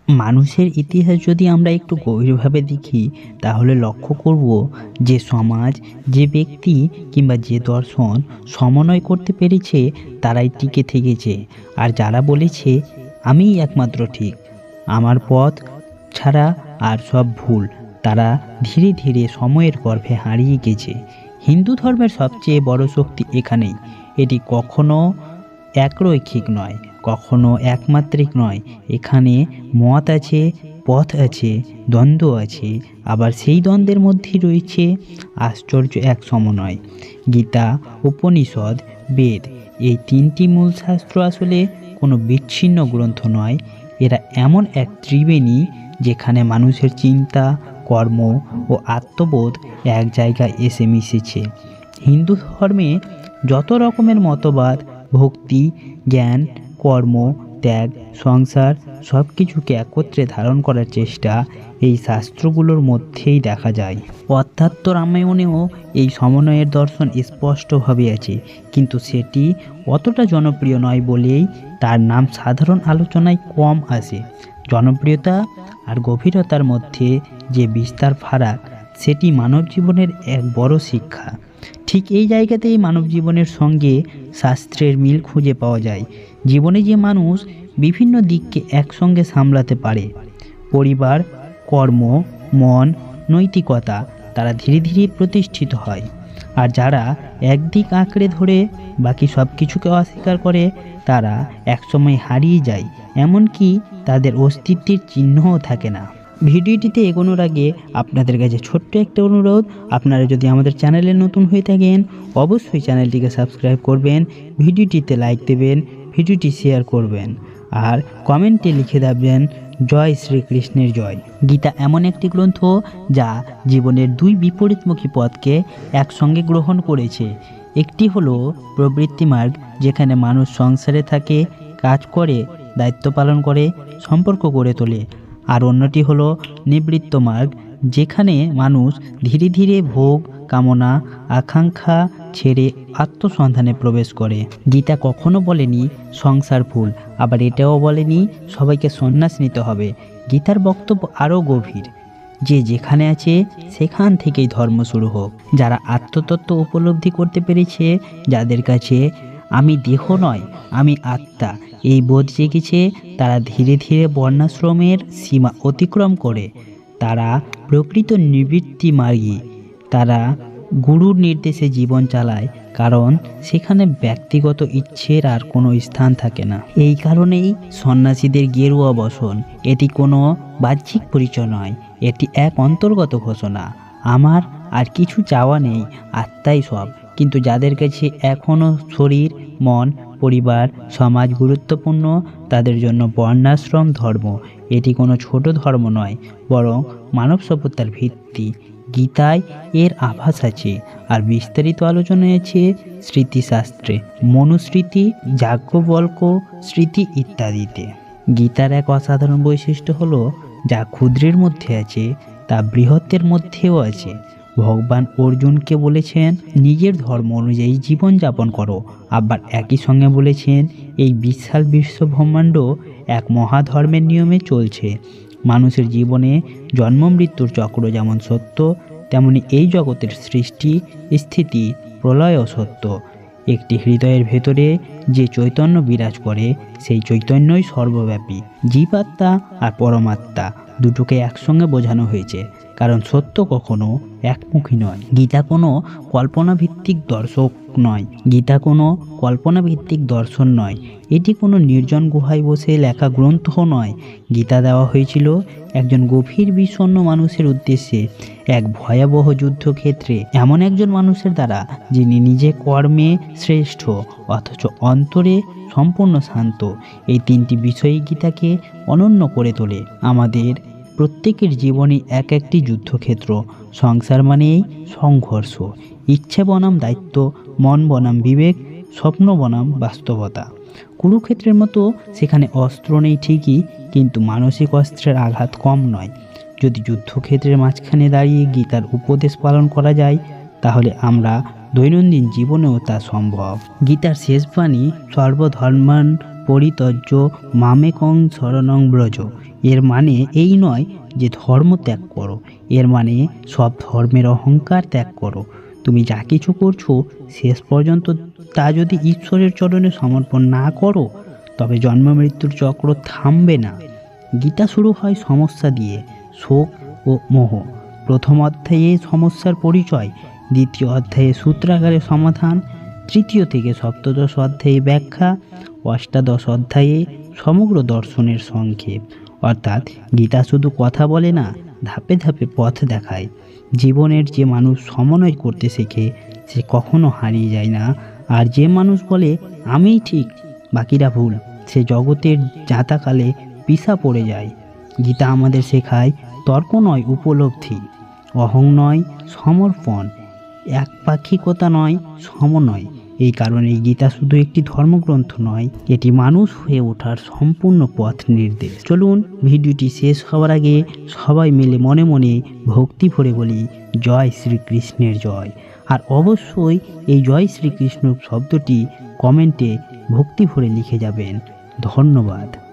মানুষের ইতিহাস যদি আমরা একটু গভীরভাবে দেখি তাহলে লক্ষ্য করব যে সমাজ, যে ব্যক্তি কিংবা যে দর্শন সমন্বয় করতে পেরেছে তারাই টিকে থেকেছে। আর যারা বলেছে আমিই একমাত্র ঠিক, আমার পথ ছাড়া আর সব ভুল, তারা ধীরে ধীরে সময়ের গর্ভে হারিয়ে গেছে। হিন্দু ধর্মের সবচেয়ে বড় শক্তি এখানেই, এটি কখনো একরৈখিক নয়, কখনো একমাত্রিক নয়। এখানে মত আছে, পথ আছে, দ্বন্দ্ব আছে, আবার সেই দ্বন্দ্বের মধ্যেই রয়েছে আশ্চর্য এক সমন্বয়। গীতা, উপনিষদ, বেদ, এই তিনটি মূল শাস্ত্র আসলে কোনো বিচ্ছিন্ন গ্রন্থ নয়। এরা এমন এক ত্রিবেণী যেখানে মানুষের চিন্তা, কর্ম ও আত্মবোধ এক জায়গায় এসে মিশেছে। হিন্দু ধর্মে যত রকমের মতবাদ, ভক্তি, জ্ঞান, কর্ম, ত্যাগ, সংসার সব কিছুকে একত্রে ধারণ করার চেষ্টা এই শাস্ত্রগুলোর মধ্যেই দেখা যায়। অধ্যাত্ম রামায়ণেও এই সমন্বয়ের দর্শন স্পষ্টভাবে আছে, কিন্তু সেটি অতটা জনপ্রিয় নয় বলেই তার নাম সাধারণ আলোচনায় কম আসে। জনপ্রিয়তা আর গভীরতার মধ্যে যে বিস্তার ফারাক, সেটি মানব জীবনের এক বড় শিক্ষা। ঠিক এই জায়গাতেই মানব জীবনের সঙ্গে শাস্ত্রের মিল খুঁজে পাওয়া যায়। জীবনে যে মানুষ বিভিন্ন দিককে একসঙ্গে সামলাতে পারে, পরিবার, কর্ম, মন, নৈতিকতা, তারা ধীরে ধীরে প্রতিষ্ঠিত হয়। আর যারা একদিক আঁকড়ে ধরে বাকি সব কিছুকে অস্বীকার করে, তারা একসময় হারিয়ে যায়, এমনকি তাদের অস্তিত্বের চিহ্নও থাকে না। ভিডিওটিতে এগোনোর আগে আপনাদের কাছে ছোট্ট একটা অনুরোধ, আপনারা যদি আমাদের চ্যানেলে নতুন হয়ে থাকেন অবশ্যই চ্যানেলটিকে সাবস্ক্রাইব করবেন, ভিডিওটিতে লাইক দেবেন, ভিডিওটি শেয়ার করবেন আর কমেন্টে লিখে দেবেন জয় শ্রীকৃষ্ণের জয়। গীতা এমন একটি গ্রন্থ যা জীবনের দুই বিপরীতমুখী পথকে একসঙ্গে গ্রহণ করেছে। একটি হলো প্রবৃত্তি মার্গ, যেখানে মানুষ সংসারে থাকে, কাজ করে, দায়িত্ব পালন করে, সম্পর্ক গড়ে তোলে। আর অন্যটি হলো নিবৃত্ত মার্গ, যেখানে মানুষ ধীরে ধীরে ভোগ, কামনা, আকাঙ্ক্ষা ছেড়ে আত্মসন্ধানে প্রবেশ করে। গীতা কখনো বলেনি সংসার ভুল, আবার এটাও বলেনি সবাইকে সন্ন্যাস নিতে হবে। গীতার বক্তব্য আরও গভীর, যে যেখানে আছে সেখান থেকেই ধর্ম শুরু হোক। যারা আত্মতত্ত্ব উপলব্ধি করতে পেরেছে, যাদের কাছে আমি দেহ নয়, আমি আত্মা এই বোধ জেগেছে, তারা ধীরে ধীরে বর্ণাশ্রমের সীমা অতিক্রম করে। তারা প্রকৃত নিবৃত্তি মার্গী, তারা গুরুর নির্দেশে জীবন চালায়, কারণ সেখানে ব্যক্তিগত ইচ্ছের আর কোনো স্থান থাকে না। এই কারণেই সন্ন্যাসীদের গেরুয়া বসন, এটি কোনো বাহ্যিক পরিচয় নয়, এটি এক অন্তর্গত ঘোষণা। আমার আর কিছু চাওয়া নেই, আত্মাই সব। কিন্তু যাদের কাছে এখনও শরীর, মন, পরিবার, সমাজ গুরুত্বপূর্ণ, তাদের জন্য বর্ণাশ্রম ধর্ম এটি কোনো ছোট ধর্ম নয়, বরং মানব সভ্যতার ভিত্তি। গীতায় এর আভাস আছে, আর বিস্তারিত আলোচনায় আছে স্মৃতিশাস্ত্রে, মনুস্মৃতি, যাজ্ঞবল্ক্য স্মৃতি ইত্যাদিতে। গীতার এক অসাধারণ বৈশিষ্ট্য হলো, যা ক্ষুদ্রের মধ্যে আছে তা বৃহত্তের মধ্যেও আছে। ভগবান অর্জুনকে বলেছেন নিজের ধর্ম অনুযায়ী জীবনযাপন করো, আবার একই সঙ্গে বলেছেন এই বিশাল বিশ্ব ব্রহ্মাণ্ড এক মহাধর্মের নিয়মে চলছে। মানুষের জীবনে জন্ম মৃত্যুর চক্র যেমন সত্য, তেমনি এই জগতের সৃষ্টি, স্থিতি, প্রলয়ও সত্য। একটি হৃদয়ের ভেতরে যে চৈতন্য বিরাজ করে, সেই চৈতন্যই সর্বব্যাপী। জীবাত্মা আর পরমাত্মা দুটোকে একসঙ্গে বোঝানো হয়েছে, কারণ সত্য কখনো একমুখী নয়। গীতা কোনো কল্পনাভিত্তিক দর্শন নয়, এটি কোনো নির্জন গুহায় বসে লেখা গ্রন্থ নয়। গীতা দেওয়া হয়েছিল একজন গভীর বিষণ্ণ মানুষের উদ্দেশ্যে, এক ভয়াবহ যুদ্ধক্ষেত্রে এমন একজন মানুষের দ্বারা যিনি নিজে কর্মে শ্রেষ্ঠ অথচ অন্তরে সম্পূর্ণ শান্ত। এই তিনটি বিষয়ই গীতাকে অনন্য করে তোলে। আমাদের প্রত্যেকের জীবনে এক একটি যুদ্ধক্ষেত্র। সংসার মানেই সংঘর্ষ, ইচ্ছে বনাম দায়িত্ব, মন বনাম বিবেক, স্বপ্ন বনাম বাস্তবতা। কুরুক্ষেত্রের মতো সেখানে অস্ত্র নেই ঠিকই, কিন্তু মানসিক অস্ত্রের আঘাত কম নয়। যদি যুদ্ধক্ষেত্রের মাঝখানে দাঁড়িয়ে গীতার উপদেশ পালন করা যায়, তাহলে আমরা দৈনন্দিন জীবনেও তা সম্ভব। গীতার শেষ বাণী সর্বধর্মান পরিত্যজ্য মামেকং শরণং ব্রজ। এর মানে এই নয় যে ধর্ম ত্যাগ করো, এর মানে সব ধর্মের অহংকার ত্যাগ করো। তুমি যা কিছু করছো শেষ পর্যন্ত তা যদি ঈশ্বরের চরণে সমর্পণ না করো, তবে জন্ম মৃত্যুর চক্র থামবে না। গীতা শুরু হয় সমস্যা দিয়ে, শোক ও মোহ। প্রথম অধ্যায়ে সমস্যার পরিচয়, দ্বিতীয় অধ্যায়ে সূত্রাকারে সমাধান, তৃতীয় থেকে সপ্তদশ অধ্যায়ে ব্যাখ্যা, অষ্টাদশ অধ্যায়ে সমগ্র দর্শনের সংক্ষেপ। অর্থাৎ গীতা শুধু কথা বলে না, ধাপে ধাপে পথ দেখায়। জীবনের যে মানুষ সমন্বয় করতে শেখে সে কখনো হারিয়ে যায় না। আর যে মানুষ বলে আমিই ঠিক বাকিরা ভুল, সে জগতের যাতাকালে পিছা পড়ে যায়। গীতা আমাদের শেখায় তর্ক নয় উপলব্ধি, অহং নয় সমর্পণ, একপাক্ষিকতা নয় সমন্বয়। এই কারণে গীতা শুধু একটি ধর্মগ্রন্থ নয়, এটি মানুষ হয়ে ওঠার সম্পূর্ণ পথ নির্দেশ। চলুন ভিডিওটি শেষ হওয়ার আগে সবাই মিলে মনে মনে ভক্তি ভরে বলি জয় শ্রীকৃষ্ণের জয়। আর অবশ্যই এই জয় শ্রীকৃষ্ণ শব্দটি কমেন্টে ভক্তি ভরে লিখে যাবেন। ধন্যবাদ।